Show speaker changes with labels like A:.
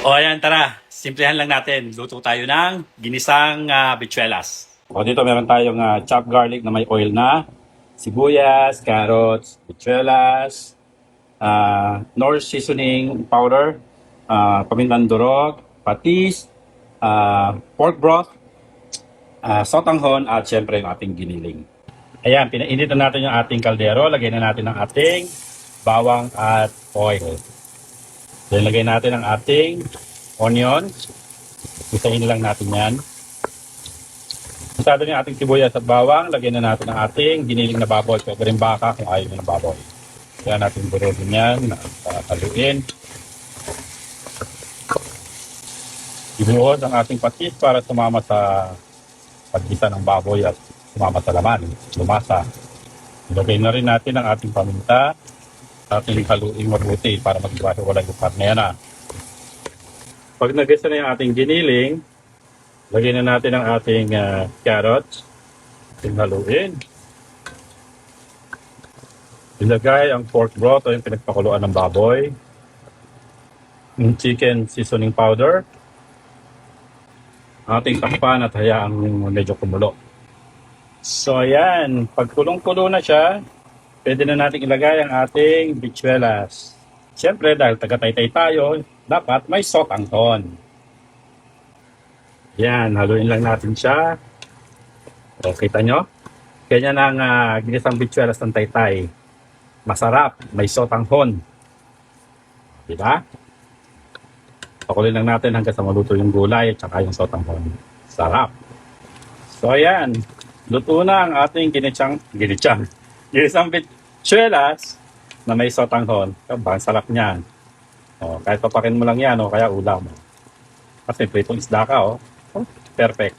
A: O ayan, tara. Simplihan lang natin. Luto tayo ng ginisang bichuelas. O dito meron tayong chopped garlic na may oil na. Sibuyas, carrots, bichuelas, Knorr seasoning powder, pamintang durog, patis, pork broth, sotanghon, at syempre yung ating giniling. Ayan, pinainit na natin yung ating kaldero. Lagay na natin ang ating bawang at oil. Then lagay natin ang ating onion. Isahin lang natin yan. Masado yung ating sibuyas at bawang. Lagyan na natin ang ating giniling na baboy. Pwede rin baka kung ayaw nyo ng baboy. Kaya natin burugin yan. Haluin. Ibuhos ang ating patis para sumama sa paggisa ng baboy at sumama sa laman. Lumasa. Ilagay na rin natin ang ating paminta. Ating haluin mabuti para mag-iwala yung karne na. Pag nagisa na yung ating giniling, lagyan na natin ang ating carrots. Ating haluin. Ilagay ang pork broth o yung pinagpakuluan ng baboy. Yung chicken seasoning powder. Ating takpan at hayaang medyo kumulo. So ayan, pag kulong-kulo na siya, pwede na natin ilagay ang ating bichuelas. Siyempre dahil taga-taytay tayo, dapat may sotanghon. Yan, haluin lang natin siya. O, kita nyo? Ganyan ang ginisang bichuelas ng taytay. Masarap, may sotanghon. Diba? Pakulin lang natin hanggang sa maluto yung gulay at saka yung sotanghon. Sarap. So ayan, luto na ang ating ginisang bichuelas na may sotanghon. Ang sarap niyan. O, kahit papakin mo lang yan o kaya ulam. Kasi pritong isda ka o. Perfect.